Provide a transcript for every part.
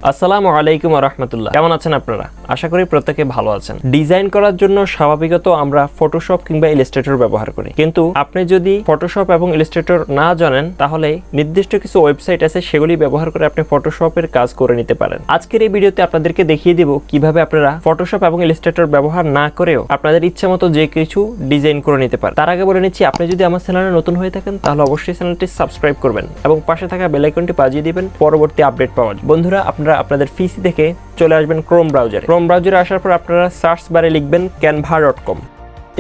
আসসালামু-আলাইকুম ওয়া রাহমাতুল্লাহ। কেমন আছেন আপনারা? আশা করি প্রত্যেকে ভালো আছেন। ডিজাইন করার জন্য স্বাভাবিকত আমরা ফটোশপ কিংবা ইলাস্ট্রেটর ব্যবহার করি, কিন্তু আপনি যদি ফটোশপ এবং ইলাস্ট্রেটর না জানেন তাহলে নির্দিষ্ট কিছু ওয়েবসাইট আছে, সেগুলি ব্যবহার করে আপনি ফটোশপের কাজ করে নিতে পারেন। আজকের এই ভিডিওতে আপনাদেরকে দেখিয়ে দেব কিভাবে আপনারা ফটোশপ এবং ইলাস্ট্রেটর ব্যবহার না করেও আপনাদের ইচ্ছা মতো যে কিছু ডিজাইন করে নিতে পারেন। তার আগে বলে নিচ্ছি, আপনি যদি আমার চ্যানেলে নতুন হয়ে থাকেন তাহলে অবশ্যই চ্যানেলটি সাবস্ক্রাইব করবেন এবং পাশে থাকা বেল আইকনটি বাজিয়ে দিবেন পরবর্তী আপডেট পাওয়ার জন্য। বন্ধুরা, আপনারা আপনাদের পিসি থেকে চলে আসবেন ক্রোম ব্রাউজারে আসার পর আপনারা সার্চ বারে লিখবেন canva.com।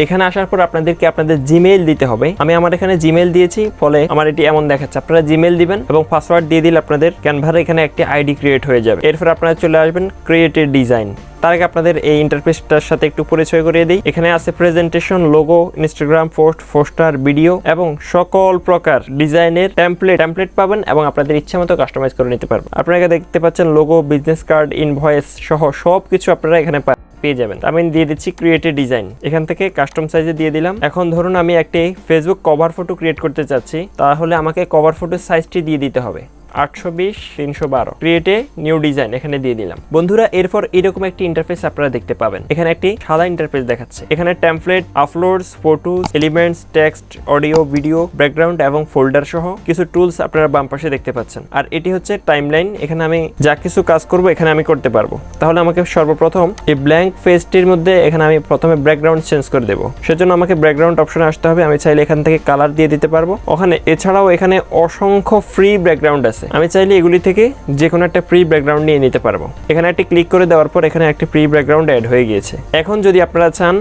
এখানে আসার পর আপনাদেরকে আপনাদের জিমেইল দিতে হবে। আমি আমার এখানে জিমেইল দিয়েছি, ফলে আমার এটি এমন দেখাচ্ছে। আপনারা জিমেইল দিবেন এবং পাসওয়ার্ড দিয়ে দিলে আপনাদের ক্যানভার এখানে একটি আইডি ক্রিয়েট হয়ে যাবে। এরপর আপনারা চলে আসবেন ক্রিয়েট এ ডিজাইন। তার আগে আপনাদের এই ইন্টারফেসটার সাথে একটু পরিচয় করিয়ে দিই। এখানে আছে presentation, logo, Instagram post, poster, video এবং সকল প্রকার ডিজাইনের টেমপ্লেট পাবেন এবং আপনাদের ইচ্ছা মতো কাস্টমাইজ করে নিতে পারবেন। আপনারা দেখতে পাচ্ছেন লোগো, বিজনেস কার্ড, ইনভয়েস সহ সব কিছু আপনারা এখানে পেয়ে যাবেন। আমি দিয়ে দিচ্ছি ক্রিয়েট এ ডিজাইন। এখান থেকে কাস্টম সাইজে দিয়ে দিলাম। এখন ধরুন আমি একটি ফেসবুক কভার ফটো ক্রিয়েট করতে চাচ্ছি, তাহলে আমাকে কভার ফটোর সাইজটি দিয়ে দিতে হবে 820x312। Create a new design এখানে দিয়ে দিলাম। বন্ধুরা, এরপর এরকম একটি ইন্টারফেস আপনারা দেখতে পাবেন। এখানে একটি সাদা ইন্টারফেস দেখাচ্ছে। এখানে template, uploads, photos, elements, text, audio, video, background এবং ফোল্ডার সহ কিছু টুলস আপনারা বাম পাশে দেখতে পাচ্ছেন। আর এটি হচ্ছে টাইমলাইন। এখানে আমি যা কিছু কাজ করব এখানে আমি করতে পারবো। তাহলে আমাকে সর্বপ্রথম এই ব্ল্যাঙ্ক পেজটির মধ্যে এখানে আমি প্রথমে ব্যাকগ্রাউন্ড চেঞ্জ করে দেবো। সেজন্য আমাকে ব্যাকগ্রাউন্ড অপশনে আসতে হবে। আমি চাইলে এখান থেকে কালার দিয়ে দিতে পারবো। ওখানে এছাড়াও এখানে অসংখ্য ফ্রি ব্যাকগ্রাউন্ড আছে। আমি চাইলে এগুলি থেকে যে কোনো একটা ফ্রি ব্যাকগ্রাউন্ড নিয়ে নিতে পারবো। এখানে একটি ক্লিক করে দেওয়ার পর এখানে একটি ফ্রি ব্যাকগ্রাউন্ড অ্যাড হয়ে গিয়েছে। এখন যদি আপনারা চান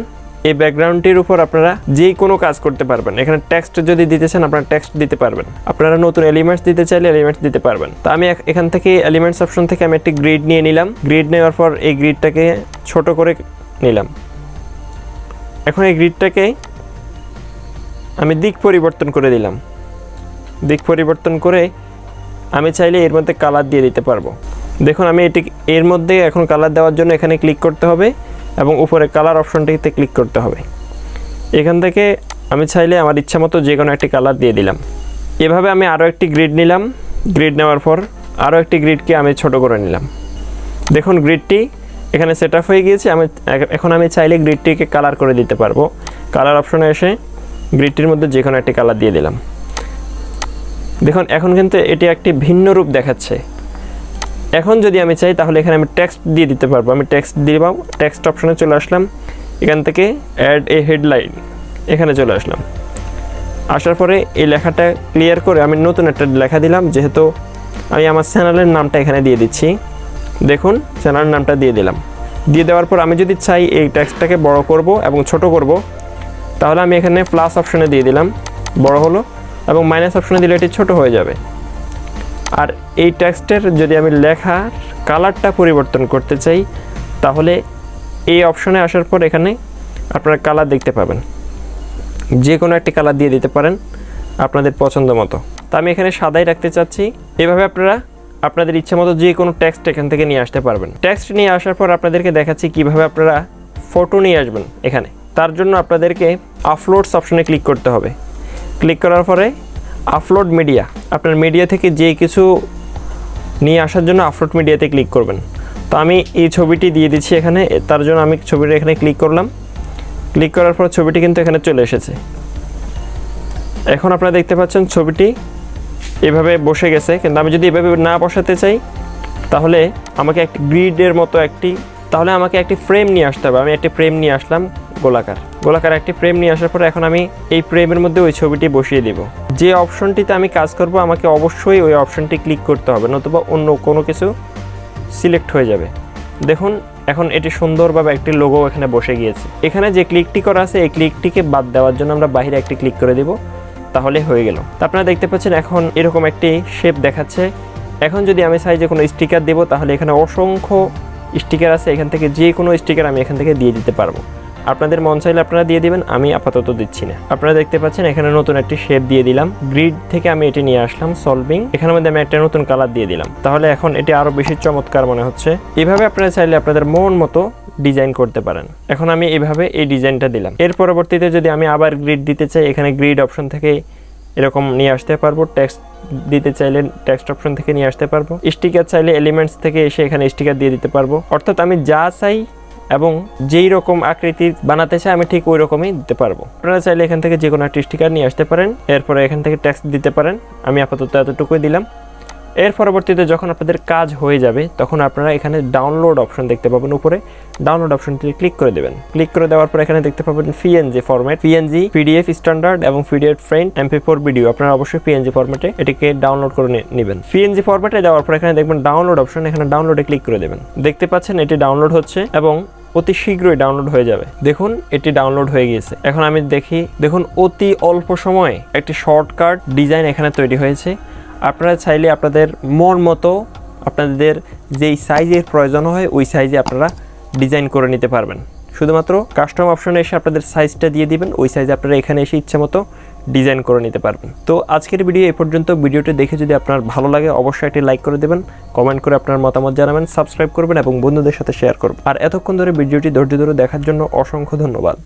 এই ব্যাকগ্রাউন্ডটির উপর আপনারা যে কোনো কাজ করতে পারবেন। এখানে টেক্সট যদি দিতে চান আপনারা টেক্সট দিতে পারবেন। আপনারা নতুন এলিমেন্টস দিতে চাইলে এলিমেন্টস দিতে পারবেন। তো আমি এখান থেকে এলিমেন্টস অপশন থেকে আমি একটি গ্রিড নিয়ে নিলাম। গ্রিড নেওয়ার পর এই গ্রিডটাকে ছোট করে নিলাম। এখন এই গ্রিডটাকে আমি দিক পরিবর্তন করে দিলাম। দিক পরিবর্তন করে আমি চাইলে এর মধ্যে কালার দিয়ে দিতে পারবো। দেখুন, আমি এর মধ্যে এখন কালার দেওয়ার জন্য এখানে ক্লিক করতে হবে এবং উপরে কালার অপশনটিতে ক্লিক করতে হবে। এখান থেকে আমি চাইলে আমার ইচ্ছা মতো যে কোনো একটি কালার দিয়ে দিলাম। এভাবে আমি আরও একটি গ্রিড নিলাম। গ্রিড নেওয়ার পর আরও একটি গ্রিডকে আমি ছোট করে নিলাম। দেখুন, গ্রিডটি এখানে সেট আপ হয়ে গিয়েছে। এখন আমি চাইলে গ্রিডটিকে কালার করে দিতে পারবো। কালার অপশনে এসে গ্রিডটির মধ্যে যে কোনো একটি কালার দিয়ে দিলাম। দেখুন, এখন কিন্তু এটি একটি ভিন্ন রূপ দেখাচ্ছে। এখন যদি আমি চাই তাহলে এখানে আমি টেক্সট দিয়ে দিতে পারবো। আমি টেক্সট দিলাম। টেক্সট অপশনে চলে আসলাম। এখান থেকে অ্যাড এ হেডলাইন এখানে চলে আসলাম। আসার পরে এই লেখাটা ক্লিয়ার করে আমি নতুন একটা লেখা দিলাম। যেহেতু আমি আমার চ্যানেলের নামটা এখানে দিয়ে দিচ্ছি। দেখুন, চ্যানেলের নামটা দিয়ে দিলাম। দিয়ে দেওয়ার পর আমি যদি চাই এই টেক্সটটাকে বড় করব এবং ছোট করব, তাহলে আমি এখানে প্লাস অপশনে দিয়ে দিলাম, বড় হলো, এবং মাইনাস অপশনে দিলে এটি ছোট হয়ে যাবে। আর এই টেক্সটের যদি আমি লেখার কালারটা পরিবর্তন করতে চাই তাহলে এই অপশনে আসার পর এখানে আপনারা কালার দেখতে পাবেন। যে কোনো একটি কালার দিয়ে দিতে পারেন আপনাদের পছন্দ মতো। তা আমি এখানে সাদাই রাখতে চাচ্ছি। এভাবে আপনারা আপনাদের ইচ্ছা মতো যে কোনো টেক্সট এখান থেকে নিয়ে আসতে পারবেন। টেক্সট নিয়ে আসার পর আপনাদেরকে দেখাচ্ছি কিভাবে আপনারা ফটো নিয়ে আসবেন এখানে। তার জন্য আপনাদেরকে আপলোডস অপশনে ক্লিক করতে হবে। ক্লিক করার পরে আপলোড মিডিয়া, আপনার মিডিয়া থেকে যে কিছু নিয়ে আসার জন্য আপলোড মিডিয়াতে ক্লিক করবেন। তো আমি এই ছবিটি দিয়ে দিচ্ছি এখানে। তার জন্য আমি ছবিটা এখানে ক্লিক করলাম। ক্লিক করার পর ছবিটি কিন্তু এখানে চলে এসেছে। এখন আপনারা দেখতে পাচ্ছেন ছবিটি এভাবে বসে গেছে। কিন্তু আমি যদি এভাবে না বসাতে চাই তাহলে আমাকে একটি গ্রিডের মতো আমাকে একটি ফ্রেম নিয়ে আসতে হবে। আমি একটি ফ্রেম নিয়ে আসলাম, গোলাকার একটি ফ্রেম নিয়ে আসার পরে এখন আমি এই ফ্রেমের মধ্যে ওই ছবিটি বসিয়ে দেব। যে অপশনটিতে আমি কাজ করব আমাকে অবশ্যই ওই অপশনটি ক্লিক করতে হবে, নতুবা অন্য কোনো কিছু সিলেক্ট হয়ে যাবে। দেখুন, এখন এটি সুন্দরভাবে একটি লোগো এখানে বসে গিয়েছে। এখানে যে ক্লিকটি করা আছে এই ক্লিকটিকে বাদ দেওয়ার জন্য আমরা বাইরে একটি ক্লিক করে দেব, তাহলে হয়ে গেল। তা আপনারা দেখতে পাচ্ছেন এখন এরকম একটি শেপ দেখাচ্ছে। এখন যদি আমি চাই যে কোনো স্টিকার দেব তাহলে এখানে অসংখ্য স্টিকার আছে। এখান থেকে যে কোনো স্টিকার আমি এখান থেকে দিয়ে দিতে পারবো। আপনাদের মন চাইলে আপনারা দিয়ে দিবেন, আমি আপাতত দিচ্ছি না। আপনারা দেখতে পাচ্ছেন এখানে নতুন একটি শেপ দিয়ে দিলাম। গ্রিড থেকে আমি এটি নিয়ে আসলাম সলভিং, এখানের মধ্যে আমি একটা নতুন কালার দিয়ে দিলাম। তাহলে এখন এটি আরো বেশি চমৎকার মনে হচ্ছে। এভাবে আপনারা চাইলে আপনাদের মন মতো ডিজাইন করতে পারেন। এখন আমি এইভাবে এই ডিজাইনটা দিলাম। এর পরবর্তীতে যদি আমি আবার গ্রিড দিতে চাই, এখানে গ্রিড অপশন থেকে এরকম নিয়ে আসতে পারবো। টেক্সট দিতে চাইলে টেক্সট অপশন থেকে নিয়ে আসতে পারবো। স্টিকার চাইলে এলিমেন্টস থেকে এসে এখানে স্টিকার দিয়ে দিতে পারবো। অর্থাৎ আমি যা চাই এবং যেই রকম আকৃতি বানাতে চাই আমি ঠিক ওই রকমই দিতে পারবো। আপনারা চাইলে এখান থেকে যে কোনো একটা স্টিকার নিয়ে আসতে পারেন, এরপরে এখান থেকে টেক্সট দিতে পারেন। আমি আপাতত এতটুকুই দিলাম। এর পরবর্তীতে যখন আপনাদের কাজ হয়ে যাবে তখন আপনারা এখানে ডাউনলোড অপশন দেখতে পাবেন। উপরে ডাউনলোড অপশনটি ক্লিক করে দেবেন। ক্লিক করে দেওয়ার পর এখানে দেখতে পাবেন PNG format, PNG, PDF standard এবং পিডিএফ ফ্রেন্ড, এমপি4 ভিডিও। আপনারা অবশ্যই পিএনজি ফরম্যাটে এটিকে ডাউনলোড করে নেবেন। পিএনজি ফরম্যাটে যাওয়ার পর এখানে দেখবেন ডাউনলোড অপশন, এখানে ডাউনলোডে ক্লিক করে দেবেন। দেখতে পাচ্ছেন এটি ডাউনলোড হচ্ছে এবং অতি শীঘ্রই ডাউনলোড হয়ে যাবে। দেখুন এটি ডাউনলোড হয়ে গিয়েছে। এখন আমি দেখি, দেখুন অতি অল্প সময়ে একটি শর্টকাট ডিজাইন এখানে তৈরি হয়েছে। আপনারা চাইলে আপনাদের মন মতো আপনাদের যেই সাইজের প্রয়োজন হয় ওই সাইজে আপনারা ডিজাইন করে নিতে পারবেন। শুধুমাত্র কাস্টম অপশনে এসে আপনাদের সাইজটা দিয়ে দিবেন, ওই সাইজে আপনারা এখানে এসে ইচ্ছে মতো ডিজাইন করে নিতে পারবেন। তো আজকের ভিডিও এই পর্যন্ত। ভিডিওটি দেখে যদি আপনার ভালো লাগে অবশ্যই একটি লাইক করে দেবেন, কমেন্ট করে আপনার মতামত জানাবেন, সাবস্ক্রাইব করবেন এবং বন্ধুদের সাথে শেয়ার করবেন। আর এতক্ষণ ধরে ভিডিওটি ধৈর্য ধরে দেখার জন্য অসংখ্য ধন্যবাদ।